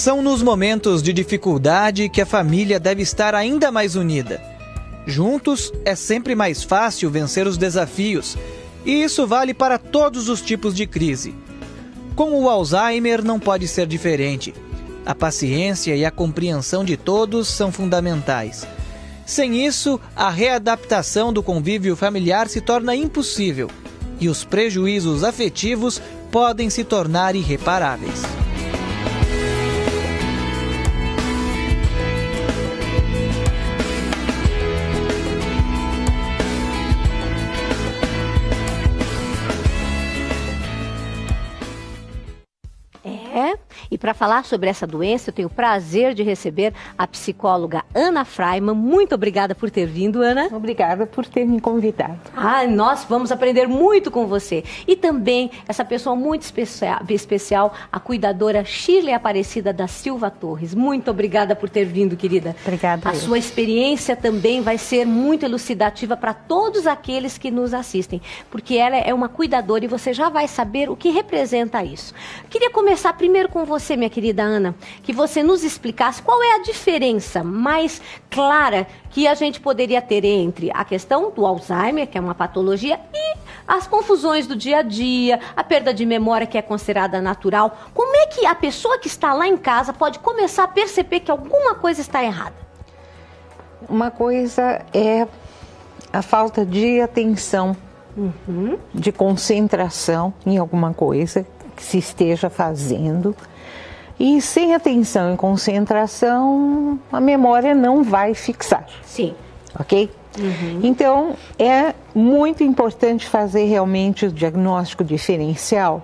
São nos momentos de dificuldade que a família deve estar ainda mais unida. Juntos é sempre mais fácil vencer os desafios, e isso vale para todos os tipos de crise. Com o Alzheimer não pode ser diferente. A paciência e a compreensão de todos são fundamentais. Sem isso, a readaptação do convívio familiar se torna impossível e os prejuízos afetivos podem se tornar irreparáveis. E para falar sobre essa doença, eu tenho o prazer de receber a psicóloga Ana Fraiman. Muito obrigada por ter vindo, Ana. Obrigada por ter me convidado. Nós vamos aprender muito com você. E também essa pessoa muito especial, a cuidadora Shirley Aparecida da Silva Torres. Muito obrigada por ter vindo, querida. Obrigada. A sua experiência também vai ser muito elucidativa para todos aqueles que nos assistem, porque ela é uma cuidadora e você já vai saber o que representa isso. Queria começar primeiro com você, minha querida Ana, que você nos explicasse qual é a diferença mais clara que a gente poderia ter entre a questão do Alzheimer, que é uma patologia, e as confusões do dia a dia, a perda de memória, que é considerada natural. Como é que a pessoa que está lá em casa pode começar a perceber que alguma coisa está errada? Uma coisa é a falta de atenção, de concentração em alguma coisa que se esteja fazendo. E sem atenção e concentração, a memória não vai fixar. Sim. Ok? Então, é muito importante fazer realmente o diagnóstico diferencial,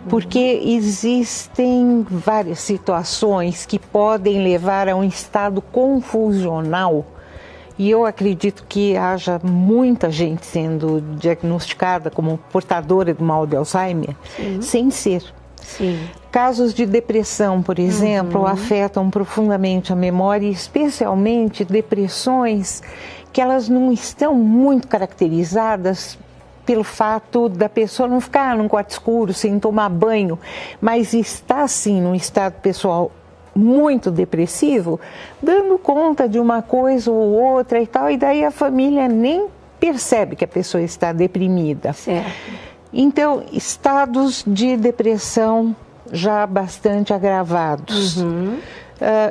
porque existem várias situações que podem levar a um estado confusional. E eu acredito que haja muita gente sendo diagnosticada como portadora do mal de Alzheimer, sem ser. Sim. Casos de depressão, por exemplo, afetam profundamente a memória, e especialmente depressões que elas não estão muito caracterizadas pelo fato da pessoa não ficar num quarto escuro sem tomar banho, mas está sim num estado pessoal muito depressivo, dando conta de uma coisa ou outra e tal, e daí a família nem percebe que a pessoa está deprimida. Certo. Então, estados de depressão já bastante agravados.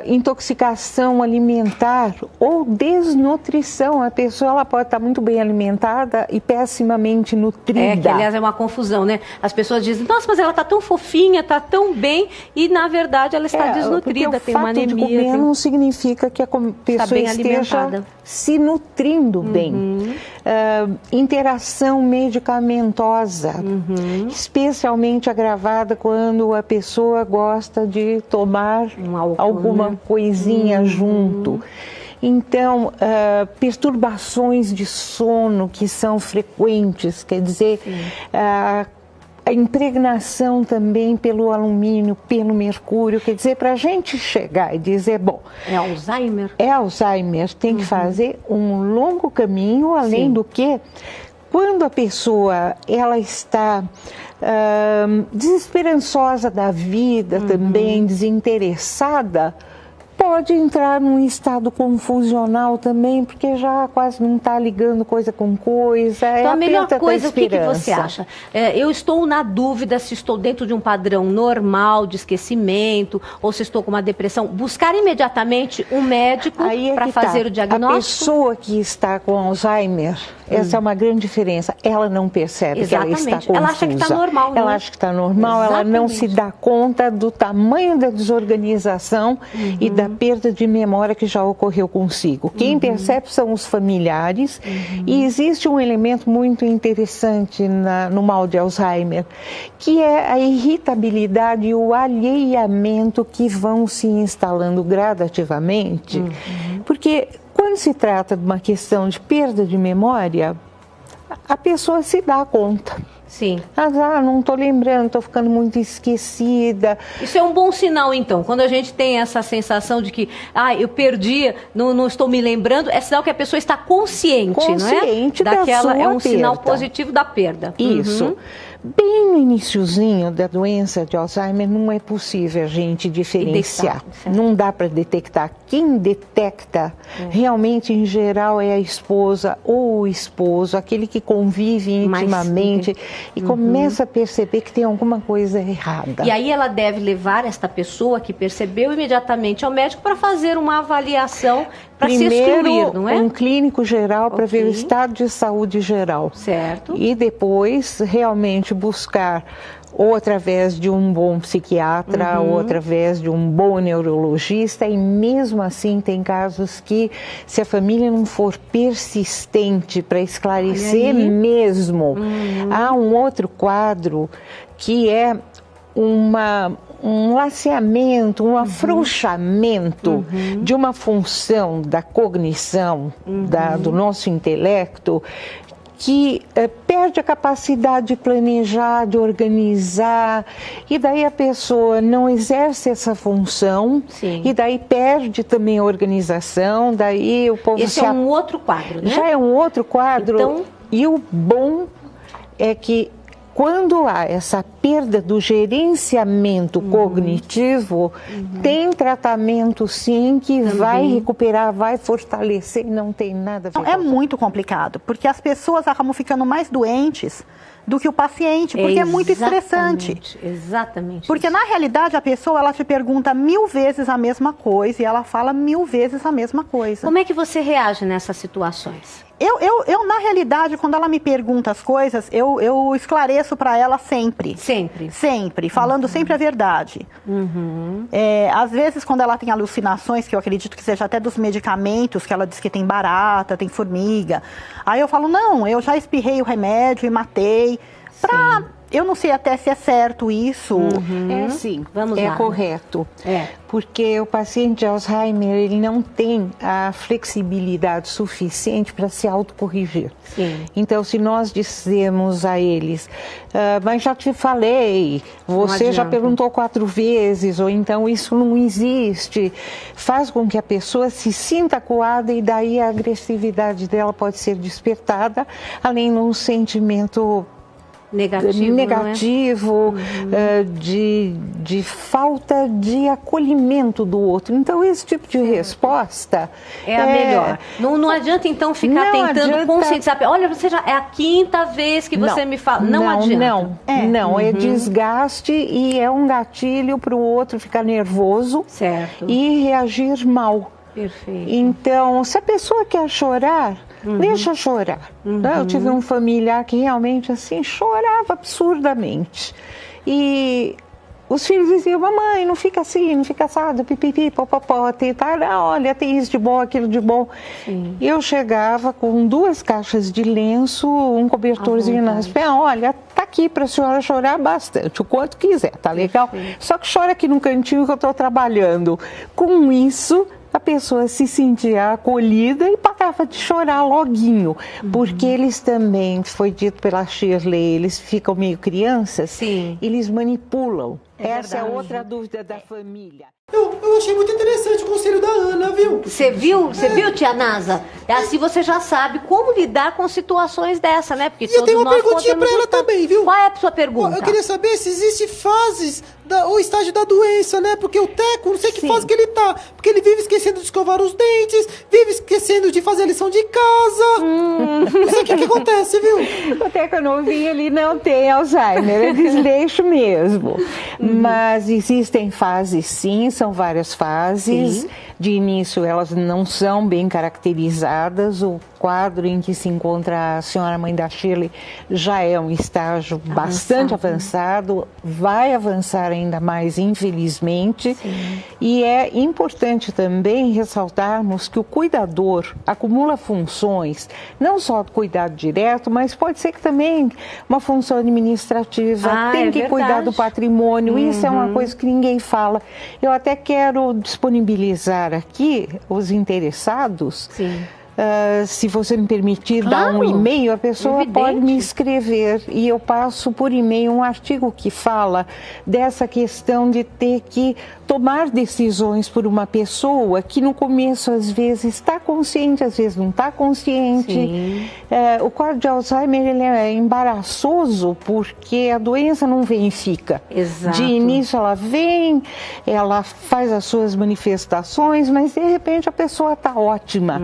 Intoxicação alimentar ou desnutrição. A pessoa ela pode estar muito bem alimentada e pessimamente nutrida. Que aliás é uma confusão, né? As pessoas dizem, nossa, mas ela está tão fofinha, está tão bem, e na verdade ela está desnutrida, tem uma anemia. O fato de comer não significa que a pessoa esteja se nutrindo bem. Interação medicamentosa, especialmente agravada quando a pessoa gosta de tomar alguma coisinha junto. Então, perturbações de sono que são frequentes, quer dizer, a impregnação também pelo alumínio, pelo mercúrio, quer dizer, para a gente chegar e dizer, bom... É Alzheimer? É Alzheimer, tem que fazer um longo caminho, além do que, quando a pessoa ela está desesperançosa da vida também, desinteressada, pode entrar num estado confusional também, porque já quase não está ligando coisa com coisa. Então, a melhor coisa, o que você acha? Eu estou na dúvida se estou dentro de um padrão normal de esquecimento ou se estou com uma depressão. Buscar imediatamente um médico para fazer o diagnóstico? A pessoa que está com Alzheimer, essa é uma grande diferença. Ela não percebe que ela está confusa. Ela acha que está normal, né? Ela acha que está normal, ela não se dá conta do tamanho da desorganização e da perda de memória que já ocorreu consigo. Quem percebe são os familiares e existe um elemento muito interessante no mal de Alzheimer, que é a irritabilidade e o alheiamento que vão se instalando gradativamente, porque quando se trata de uma questão de perda de memória, a pessoa se dá conta. Sim. Não estou lembrando, estou ficando muito esquecida. Isso é um bom sinal, então. Quando a gente tem essa sensação de que, eu perdi, não estou me lembrando, é sinal que a pessoa está consciente, não é? Daquela é um perda. Sinal positivo da perda. Isso. Bem no iniciozinho da doença de Alzheimer não é possível a gente diferenciar. Não dá para detectar. Quem detecta realmente, em geral, é a esposa ou o esposo, aquele que convive intimamente e começa a perceber que tem alguma coisa errada. E aí ela deve levar esta pessoa que percebeu imediatamente ao médico para fazer uma avaliação para se excluir, não é? Um clínico geral para ver o estado de saúde geral. Certo. E depois realmente buscar ou através de um bom psiquiatra, ou através de um bom neurologista, e mesmo assim tem casos que, se a família não for persistente para esclarecer mesmo, há um outro quadro que é um laceamento, um afrouxamento de uma função da cognição, do nosso intelecto, que perde a capacidade de planejar, de organizar, e daí a pessoa não exerce essa função, e daí perde também a organização, daí o povo... Esse é um outro quadro, né? Já é um outro quadro, então... E o bom é que quando há essa perda do gerenciamento cognitivo, tem tratamento sim que vai recuperar, vai fortalecer, não tem nada a ver. É muito complicado, porque as pessoas acabam ficando mais doentes do que o paciente, porque é muito estressante. Exatamente. Porque na realidade a pessoa, ela te pergunta 1000 vezes a mesma coisa e ela fala 1000 vezes a mesma coisa. Como é que você reage nessas situações? Eu, na realidade, quando ela me pergunta as coisas, eu esclareço para ela sempre. Sempre? Sempre, falando sempre a verdade. Às vezes, quando ela tem alucinações, que eu acredito que seja até dos medicamentos, que ela diz que tem barata, tem formiga, aí eu falo, não, eu já espirrei o remédio e matei, eu não sei até se é certo isso. É sim, é correto. Porque o paciente de Alzheimer, ele não tem a flexibilidade suficiente para se autocorrigir. Então, se nós dissemos a eles, mas já te falei, você já perguntou 4 vezes, ou então isso não existe, faz com que a pessoa se sinta acuada e daí a agressividade dela pode ser despertada, além de um sentimento negativo, de falta de acolhimento do outro. Então, esse tipo de resposta é a melhor. Não adianta, então, ficar tentando conscientizar. Olha, você já é a 5ª vez que você me fala. Não adianta. Não, é desgaste e é um gatilho para o outro ficar nervoso e reagir mal. Perfeito. Então, se a pessoa quer chorar, deixa chorar. Eu tive um familiar que realmente assim chorava absurdamente. E os filhos diziam, mamãe, não fica assim, não fica assado, pipipi, popopó, olha, tem isso de bom, aquilo de bom. E eu chegava com 2 caixas de lenço, um cobertorzinho nas pernas, olha, tá aqui para a senhora chorar bastante, o quanto quiser, tá legal? Só que chora aqui no cantinho que eu estou trabalhando. Com isso, a pessoa se sentia acolhida e parava de chorar loguinho, porque eles também, foi dito pela Shirley, eles ficam meio crianças, eles manipulam. Essa é outra dúvida da família. Eu achei muito interessante o conselho da Ana, viu? Você viu, tia Nasa? Assim você já sabe como lidar com situações dessa, né? Porque eu tenho uma perguntinha pra ela também, viu? Qual é a sua pergunta? Eu queria saber se existe fases ou estágio da doença, né? Porque o Teco, não sei que fase que ele tá. Porque ele vive esquecendo de escovar os dentes, vive esquecendo de fazer a lição de casa. Não sei o que acontece, viu? O Teco novinho, ele não tem Alzheimer, é desleixo mesmo. Mas existem fases sim, são várias fases. De início elas não são bem caracterizadas. O quadro em que se encontra a senhora mãe da Shirley já é um estágio bastante avançado, vai avançar ainda mais, infelizmente. E é importante também ressaltarmos que o cuidador acumula funções, não só do cuidado direto, mas pode ser que também uma função administrativa, tem que cuidar do patrimônio, isso é uma coisa que ninguém fala. Eu até quero disponibilizar aqui os interessados se você me permitir dar um e-mail, a pessoa pode me escrever e eu passo por e-mail um artigo que fala dessa questão de ter que tomar decisões por uma pessoa que no começo às vezes está consciente, às vezes não está consciente. O quadro de Alzheimer ele é embaraçoso porque a doença não vem e fica. Exato. De início ela vem, ela faz as suas manifestações, mas de repente a pessoa está ótima.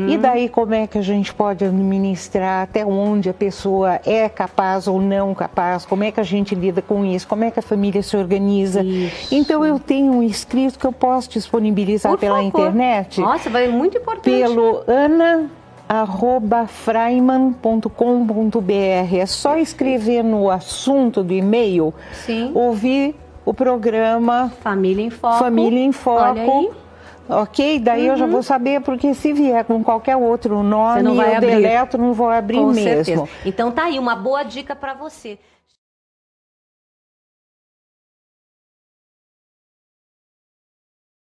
E daí como é que a gente pode administrar, até onde a pessoa é capaz ou não capaz, como é que a gente lida com isso, como é que a família se organiza. Isso. Então eu tenho um escrito que eu posso disponibilizar pela internet. Nossa, vai muito importante. Pelo ana@fraiman.com.br. É só escrever no assunto do e-mail, ouvir o programa Família em Foco. Família em Foco. Olha aí. Ok? Daí eu já vou saber, porque se vier com qualquer outro nome, eu deleto, não vou abrir mesmo. Certeza. Então tá aí uma boa dica para você.